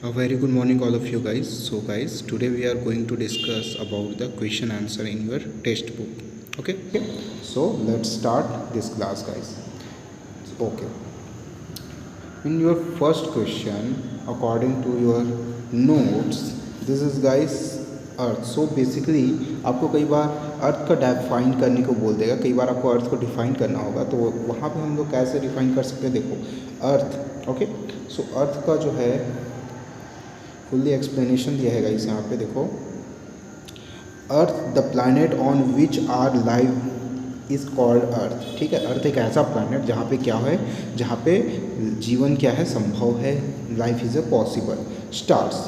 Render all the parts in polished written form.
A very good morning all of you guys. So guys, today we are going to discuss about the question answer in your textbook. Okay? So let's start this class guys. Okay. In your first question, according to your notes, this is guys earth. So basically आपको कई बार अर्थ का define करने को बोल देगा, कई बार आपको अर्थ को डिफाइन करना होगा, तो वहाँ पे हम लोग कैसे डिफाइन कर सकते हैं. देखो अर्थ. ओके, सो अर्थ का जो है फुल्ली एक्सप्लेनेशन दिया है गाइस यहाँ पे. देखो earth the planet on which are live is called earth. ठीक है, अर्थ एक ऐसा प्लैनेट जहाँ पे क्या है, जहाँ पे जीवन क्या है, संभव है, life is a possible. Stars.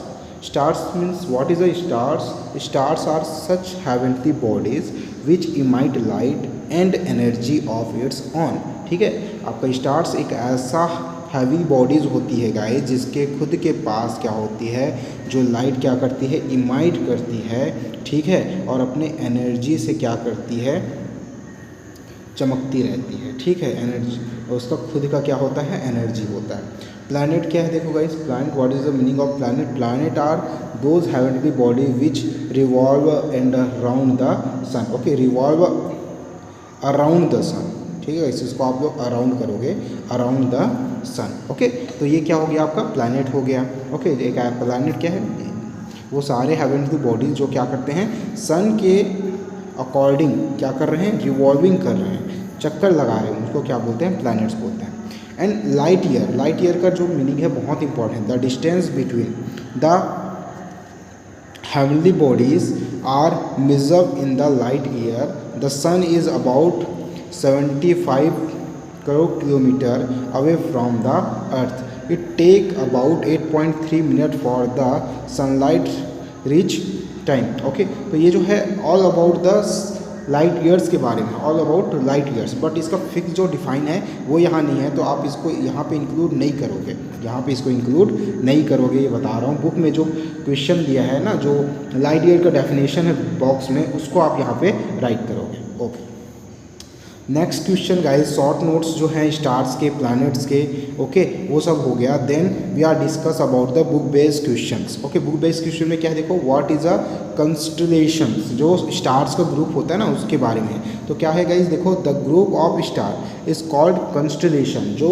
Stars means what is a stars? Stars are such heavenly bodies which emit light and energy of its own. ठीक है, आपका स्टार्स एक ऐसा हैवी बॉडीज़ होती है गाइस जिसके खुद के पास क्या होती है, जो लाइट क्या करती है, इमाइट करती है. ठीक है, और अपने एनर्जी से क्या करती है, चमकती रहती है. ठीक है, एनर्जी, और उसका खुद का क्या होता है, एनर्जी होता है. प्लैनेट क्या है, देखो guys, planet, what is the meaning of planet? Planet are those heavenly body which revolve and around the sun. Okay, revolve around the sun. ठीक है, इसको आप लोग अराउंड करोगे, अराउंड द सन. ओके, तो ये क्या हो गया, आपका प्लैनेट हो गया. ओके, एक प्लैनेट क्या है, वो सारे हेवनली बॉडीज जो क्या करते हैं, सन के अकॉर्डिंग क्या कर रहे हैं, रिवॉल्विंग कर रहे हैं, चक्कर लगा रहे हैं, उसको क्या बोलते हैं, प्लैनेट्स बोलते हैं. And light year. Light year का जो मीनिंग है बहुत important. The distance between the heavenly bodies are measured in the light year. The sun is about 75 crore kilometre away from the earth. It take about 8.3 minute for the sunlight reach time. Okay, तो ये जो है all about the light years के बारे में, all about light years. But इसका fix जो define है वो यहाँ नहीं है, तो आप इसको यहाँ पे इंक्लूड नहीं करोगे, यहाँ पे इसको इंक्लूड नहीं करोगे, ये बता रहा हूँ. बुक में जो क्वेश्चन दिया है ना, जो लाइट ईयर का डेफिनेशन है बॉक्स में, उसको आप यहाँ पे राइट करोगे. Okay, next question guys, short notes जो हैं स्टार्स के, प्लैनेट्स के, ओके, वो सब हो गया. Then we are discuss about the book based questions. Okay, book based question में क्या है, देखो व्हाट इज अ कंस्टलेशंस, जो स्टार्स का ग्रुप होता है ना, उसके बारे में. तो क्या है गाइस, देखो the group of star is called constellation. जो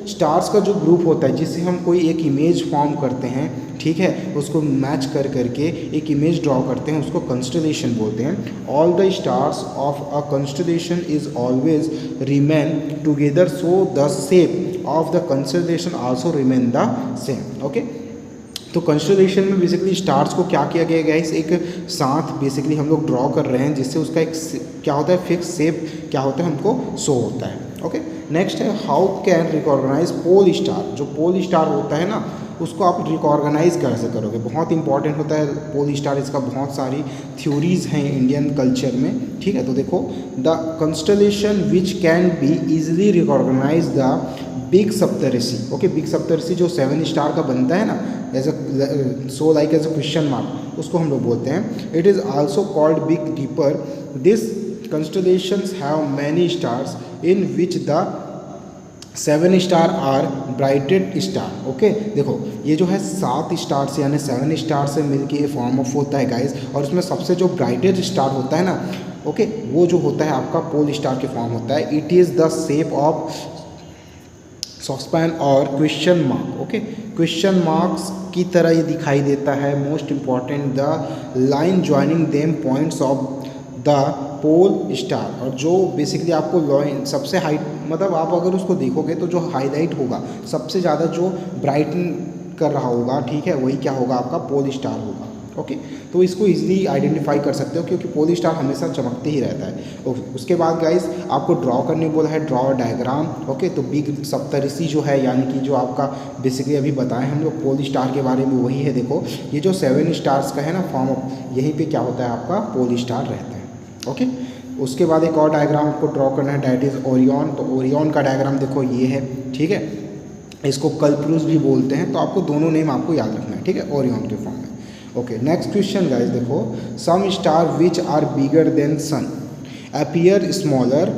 स्टार्स का जो ग्रुप होता है, जिससे हम कोई एक इमेज फॉर्म करते हैं, ठीक है, उसको मैच कर करके एक इमेज ड्रॉ करते हैं, उसको कंस्टलेशन बोलते हैं. All the stars of a constellation is always remain together, so the shape of the constellation also remain the same. Okay, तो कंस्टलेशन में बेसिकली स्टार्स को क्या किया गया है, एक साथ बेसिकली हम लोग ड्रॉ कर रहे हैं, जिससे उसका एक क्या होता है, फिक्स शेप क्या होता है, हमको शो होता है. ओके, नेक्स्ट है हाउ कैन रिकॉर्गनाइज पोल स्टार. जो पोल स्टार होता है ना, उसको आप रिकॉर्गनाइज कैसे करोगे, बहुत इंपॉर्टेंट होता है पोल स्टार. इसका बहुत सारी थ्योरीज हैं इंडियन कल्चर में. ठीक है, तो देखो the constellation which can be easily recognise the big Saptarishi. Okay, big Saptarishi जो 7 स्टार का बनता है ना, as a so like as a question mark, उसको हम लोग बोलते हैं. It is also called big dipper. This constellations have many stars in which the 7 star are brightest star. Okay, देखो ये जो है 7 स्टार से यानी 7 स्टार से मिलके ये फॉर्म ऑफ होता है गाइस, और उसमें सबसे जो ब्राइटेड स्टार होता है ना, ओके, वो जो होता है आपका पोल स्टार के फॉर्म होता है. It is the shape of saucepan और question mark. Okay, question marks की तरह ये दिखाई देता है. Most important the line joining them points of the pole star. और जो बेसिकली आपको लाइन सबसे हाइट, मतलब आप अगर उसको देखोगे तो जो हाईलाइट होगा, सबसे ज़्यादा जो ब्राइटन कर रहा होगा, ठीक है, वही क्या होगा, आपका पोल स्टार होगा. ओके, तो इसको इजीली आइडेंटिफाई कर सकते हो, क्योंकि पोल स्टार हमेशा चमकते ही रहता है. उसके बाद गाइस आपको ड्रॉ करने बोला है, ड्रॉ डायग्राम. ओके, तो बिग सप्तऋषि जो है, यानी कि जो आपका बेसिकली अभी बताएं हम लोग पोल स्टार के बारे में, वही है. देखो ये जो 7 स्टार्स का है ना फॉर्म ऑफ, यहीं पे क्या होता है, आपका पोल स्टार रहता है. ओके, उसके बाद एक और डायग्राम आपको ड्रॉ करना है, डैट इज़ ओरियन. तो ओरियन का डायग्राम देखो ये है. ठीक है, इसको कल्परुस भी बोलते हैं, तो आपको दोनों नेम आपको याद रखना है. ठीक है, ओरियन के फॉर्म में. ओके, नेक्स्ट क्वेश्चन गाइस, देखो some star which are bigger than sun appear smaller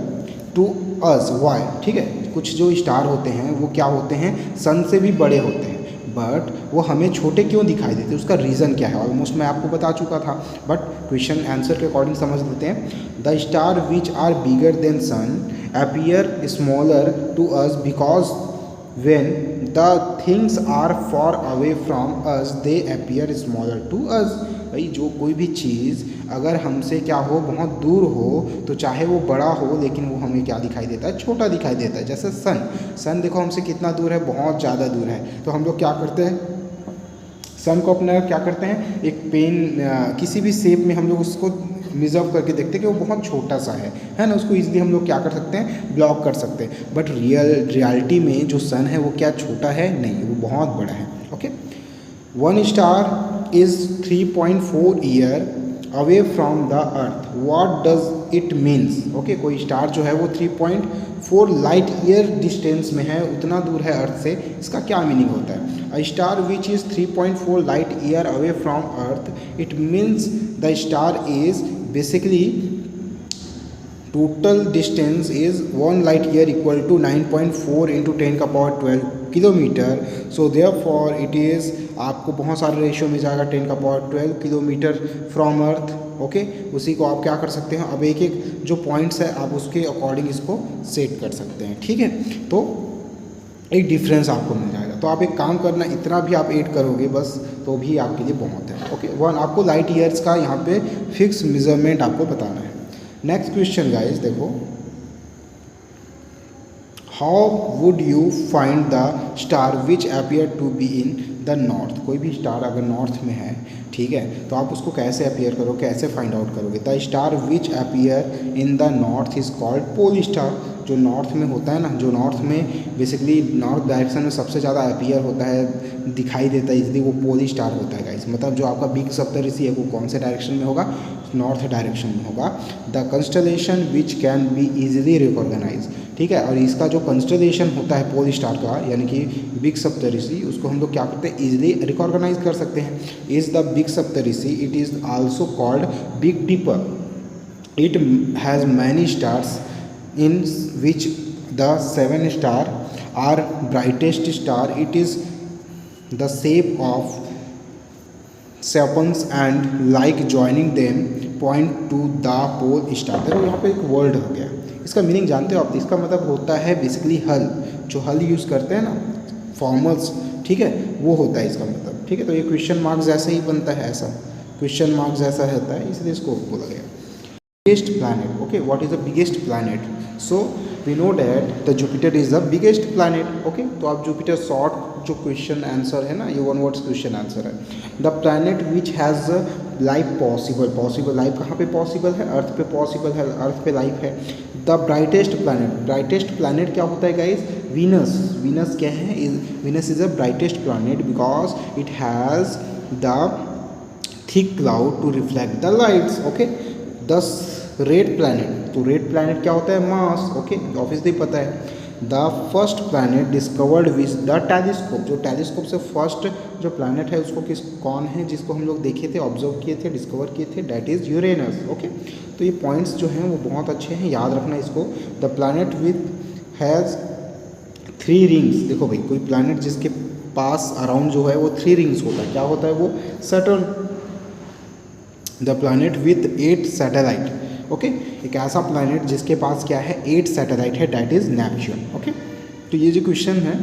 to us. Why. ठीक है, कुछ जो स्टार होते हैं वो क्या होते हैं, सन से भी बड़े होते हैं. बट वो हमें छोटे क्यों दिखाई देते, उसका रीज़न क्या है, ऑलमोस्ट मैं आपको बता चुका था, बट क्वेश्चन आंसर के अकॉर्डिंग समझ लेते हैं। The star which are bigger than sun appear smaller to us because when the things are far away from us they appear smaller to us। भाई जो कोई भी चीज़ अगर हमसे क्या हो, बहुत दूर हो, तो चाहे वो बड़ा हो लेकिन वो हमें क्या दिखाई देता है, छोटा दिखाई देता है। जैसे सन देखो हमसे कितना दूर है, बहुत ज़्यादा दूर है, तो हम लोग क्या करते हैं, सन को अपना क्या करते हैं, एक पेन किसी भी शेप में हम लोग उसको मिजर्व करके देखते हैं कि वो बहुत छोटा सा है ना, उसको इजीली हम लोग क्या कर सकते हैं, ब्लॉक कर सकते हैं। बट रियलिटी में जो सन है वो क्या छोटा है, नहीं, वो बहुत बड़ा है। Okay, one star is 3.4 year away from the earth, what does it means. Okay, कोई स्टार जो है वो 3.4 लाइट ईयर डिस्टेंस में है, उतना दूर है अर्थ से, इसका क्या मीनिंग होता है। A star which is 3.4 light year away from earth, it means the star is basically total distance is 1 light year equal to 9.4 into 10 का power 12 kilometre. So therefore it is, आपको बहुत सारे रेशियो में जाएगा, 10 का power 12 kilometre from earth. Okay, उसी को आप क्या कर सकते हैं, अब एक एक जो पॉइंट्स है आप उसके अकॉर्डिंग इसको सेट कर सकते हैं। ठीक है, तो एक डिफरेंस आपको मिल जाएगा। तो आप एक काम करना, इतना भी आप ऐड करोगे बस, तो भी आपके लिए बहुत है। ओके, वन आपको लाइट ईयर्स का यहाँ पे फिक्स मेजरमेंट आपको बताना है। नेक्स्ट क्वेश्चन गाइस देखो, how would you find the star which appear to be in the north. कोई भी स्टार अगर नॉर्थ में है, ठीक है, तो आप उसको कैसे अपीयर करोगे, कैसे फाइंड आउट करोगे। The star which appear in the north is called pole star. जो नॉर्थ में होता है ना, जो नॉर्थ में बेसिकली नॉर्थ डायरेक्शन में सबसे ज़्यादा अपीयर होता है, दिखाई देता है, इसलिए वो पोल स्टार होता है गाइस। मतलब जो आपका बिग सप्तऋषि है वो कौन से डायरेक्शन में होगा, नॉर्थ डायरेक्शन में होगा। The constellation which can be easily recognise, ठीक है, और इसका जो कंस्टलेशन होता है पोल स्टार का, यानी कि बिग सप्तऋषि, उसको हम लोग क्या करते हैं, इजीली रिकॉग्नाइज कर सकते हैं। Is the big Saptarishi, it is also called big dipper. It has many stars in which the 7 star are brightest star. It is the shape of serpents and like joining them point to the pole star। देखो यहाँ पे एक word हो गया, इसका meaning जानते हो आप, इसका मतलब होता है बेसिकली हल, जो हल यूज़ करते हैं ना फॉर्मर्स, ठीक है, वो होता है इसका मतलब। ठीक है, तो ये क्वेश्चन मार्क जैसे ही बनता है, ऐसा क्वेश्चन मार्क जैसा रहता है, इसलिए इसको बोला गया। Biggest planet, okay, what is the biggest planet. So we know that the Jupiter is the biggest planet. Okay, तो आप जुपिटर शॉर्ट जो क्वेश्चन आंसर है ना, ये वन वर्ड्स क्वेश्चन आंसर है। The planet which has life possible, life कहाँ पे possible है, अर्थ पे पॉसिबल है, अर्थ पे लाइफ है। द ब्राइटेस्ट प्लैनेट क्या होता है गाइज, वीनस क्या है, Venus is a brightest planet because it has the thick cloud to reflect the lights. Okay, the red planet, तो रेड प्लैनेट क्या होता है, मार्स। ओके, ऑब्वियसली पता है। The first planet discovered with the telescope, जो telescope से first जो planet है उसको कौन है, जिसको हम लोग देखे थे, ऑब्जर्व किए थे, डिस्कवर किए थे, डैट इज़ यूरेनस। ओके, तो ये पॉइंट्स जो हैं वो बहुत अच्छे हैं, याद रखना इसको। The planet with has 3 rings. देखो भाई, कोई प्लैनेट जिसके पास अराउंड जो है वो 3 रिंग्स होता है, क्या होता है वो, Saturn. The planet with 8 satellite. Okay, एक ऐसा प्लैनेट जिसके पास क्या है, 8 सैटेलाइट है, डैट इज़ नेपच्यून। ओके, तो ये जो क्वेश्चन है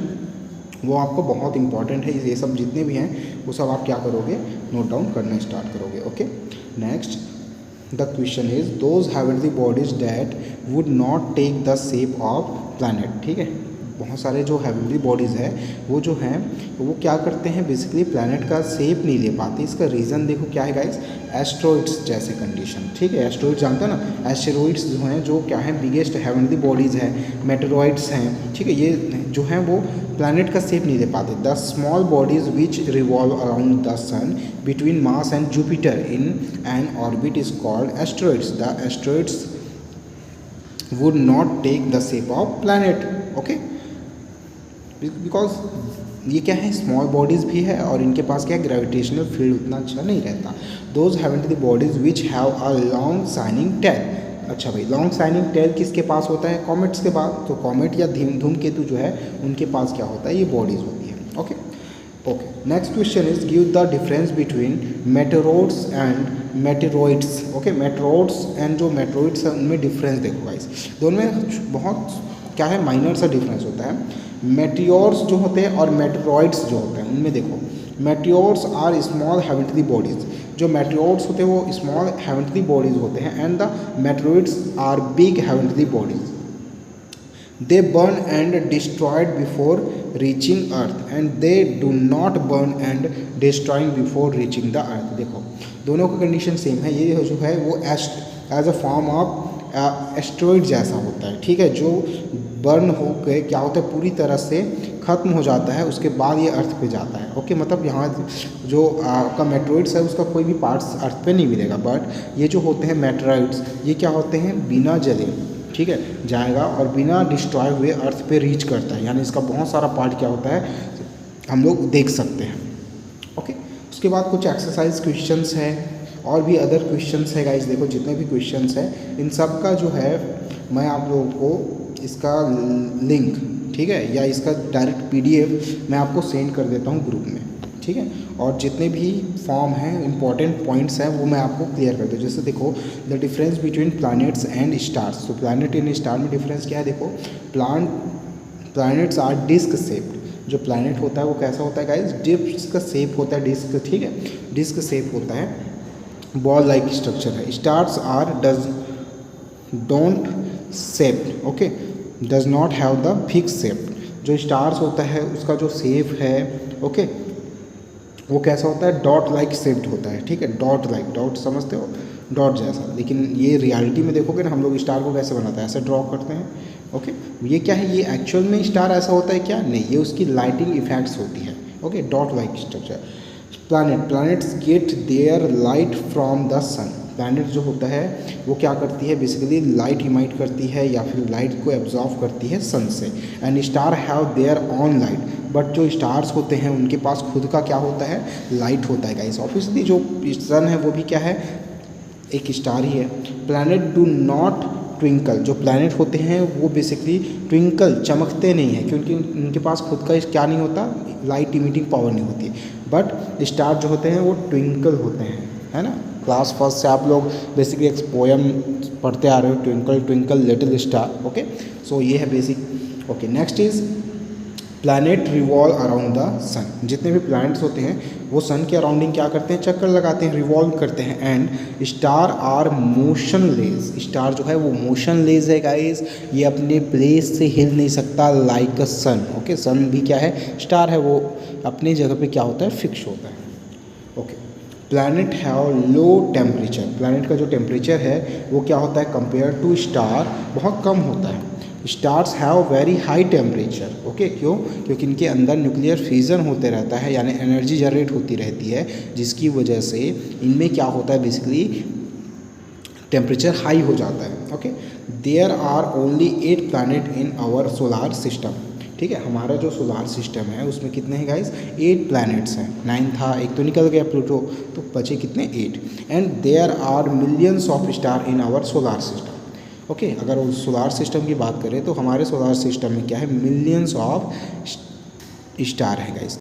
वो आपको बहुत इंपॉर्टेंट है, ये सब जितने भी हैं वो सब आप क्या करोगे, नोट डाउन करना स्टार्ट करोगे। Okay, next the question is those heavenly bodies that would not take the shape of planet. ठीक है, बहुत सारे जो हेवनली बॉडीज़ है वो जो हैं वो क्या करते हैं, बेसिकली प्लैनेट का शेप नहीं ले पाते। इसका रीज़न देखो क्या है गाइस, एस्ट्रॉइड्स जैसे कंडीशन। ठीक है, एस्ट्रॉइड जानते हैं ना, एस्टेरॉइड्स जो हैं, जो क्या है, बिगेस्ट हेवनली बॉडीज़ हैं, मेटेरॉइड्स हैं। ठीक है, ये जो हैं वो प्लैनेट का शेप नहीं ले पाते। The small bodies which revolve around the sun between Mars and Jupiter in an orbit is called asteroids. The asteroids would not take the shape of planet. Okay, because ये क्या है, small bodies भी है और इनके पास क्या है, gravitational field उतना अच्छा नहीं रहता। Those heavenly bodies which have a long shining tail. अच्छा भाई, लॉन्ग शाइनिंग टेल किसके पास होता है, कॉमेट्स के पास। तो कॉमेट या धूमकेतु जो है उनके पास क्या होता है, ये बॉडीज़ होती है। Okay, next question is give the difference between meteoroids and meteoroids. Okay, meteoroids and जो मेटेरॉइड्स है उनमें डिफरेंस देखो गाइस, दोनों में बहुत क्या है माइनर सा डिफरेंस होता है। मेटियोर्स जो होते हैं और मेटेरॉइड्स जो होते हैं उनमें देखो, meteors are small heavenly bodies, जो मेटियोर्स होते हैं वो स्मॉल हेवेंटली बॉडीज होते हैं and the meteoroids are big heavenly bodies. They burn and destroyed before reaching earth and they do not burn and destroying before reaching the earth। देखो दोनों का condition same है, ये जो है वो as a form of asteroid जैसा होता है, ठीक है, जो बर्न हो के क्या होता है पूरी तरह से ख़त्म हो जाता है, उसके बाद ये अर्थ पे जाता है। ओके, मतलब यहाँ जो आपका मेटेरॉइड्स है उसका कोई भी पार्ट्स अर्थ पे नहीं मिलेगा, बट ये जो होते हैं मेटेरॉइड्स ये क्या होते हैं बिना जले, ठीक है, जाएगा और बिना डिस्ट्रॉय हुए अर्थ पे रीच करता है, यानी इसका बहुत सारा पार्ट क्या होता है हम लोग देख सकते हैं। ओके, उसके बाद कुछ एक्सरसाइज क्वेश्चंस है और भी अदर क्वेश्चंस है गाइस। देखो जितने भी क्वेश्चंस है इन सब का जो है मैं आप लोगों को इसका लिंक, ठीक है, या इसका डायरेक्ट PDF मैं आपको सेंड कर देता हूँ ग्रुप में, ठीक है, और जितने भी फॉर्म हैं इंपॉर्टेंट पॉइंट्स हैं वो मैं आपको क्लियर कर दूँ। जैसे देखो the difference between planets and stars, तो प्लैनेट एंड स्टार में डिफरेंस क्या है, देखो प्लैनेट्स आर डिस्क शेप्ड, जो प्लैनेट होता है वो कैसा होता है गाइस, डिस्क शेप होता है, डिस्क, ठीक है, डिस्क शेप होता है, बॉल लाइक स्ट्रक्चर है। Stars are don't shape, okay, does not have the fix shape, जो स्टार्स होता है उसका जो शेप है, ओके, वो कैसा होता है डॉट लाइक शेप्ड होता है, ठीक है, डॉट लाइक, डॉट समझते हो, डॉट जैसा, लेकिन ये रियलिटी में देखोगे ना हम लोग स्टार को कैसे बनाते हैं, ऐसे ड्रॉ करते हैं। ओके, ये क्या है, ये एक्चुअल में स्टार ऐसा होता है क्या, नहीं, ये उसकी लाइटिंग इफेक्ट्स होती है। Okay, dot like structure. Planets get their light from the sun, planet जो होता है वो क्या करती है बेसिकली लाइट इमाइट करती है या फिर लाइट को एब्जॉर्व करती है सन से। And star have their on light, but जो स्टार्स होते हैं उनके पास खुद का क्या होता है लाइट होता है गाइस। ऑब्वियसली जो सन है वो भी क्या है एक स्टार ही है। प्लैनेट डू नॉट ट्विंकल, जो प्लैनेट होते हैं वो बेसिकली ट्विंकल चमकते नहीं हैं क्योंकि उनके पास खुद का क्या नहीं होता लाइट इमिटिंग पावर नहीं होती, बट स्टार जो होते हैं वो ट्विंकल होते हैं, है ना। क्लास फर्स्ट से आप लोग बेसिकली एक पोएम पढ़ते आ रहे हो, twinkle twinkle little star. Okay, so ये है basic. Okay, next is planet revolve around the sun, जितने भी प्लैनेट्स होते हैं वो सन के अराउंडिंग क्या करते हैं चक्कर लगाते हैं, रिवॉल्व करते हैं। And star are motionless, star जो है वो मोशनलेस है गाइस, ये अपने प्लेस से हिल नहीं सकता लाइक अ सन। ओके, सन भी क्या है स्टार है, वो अपनी जगह पे क्या होता है फिक्स होता है। Okay, planet have low temperature, planet का जो टेम्परेचर है वो क्या होता है कंपेयर टू स्टार बहुत कम होता है। Stars have very high temperature, okay, क्यों, क्योंकि इनके अंदर न्यूक्लियर फ्यूजन होते रहता है, यानी एनर्जी जनरेट होती रहती है, जिसकी वजह से इनमें क्या होता है बेसिकली टेम्परेचर हाई हो जाता है। Okay, there are only 8 planet in our solar system, ठीक है, हमारा जो सोलार सिस्टम है उसमें कितने हैं गाइस 8 प्लैनेट्स हैं, 9 था, एक तो निकल गया प्लूटो, तो बचे कितने 8। And there are millions of star in our solar system. Okay, अगर वो सोलार सिस्टम की बात करें तो हमारे सोलार सिस्टम में क्या है मिलियंस ऑफ स्टार है गाइस।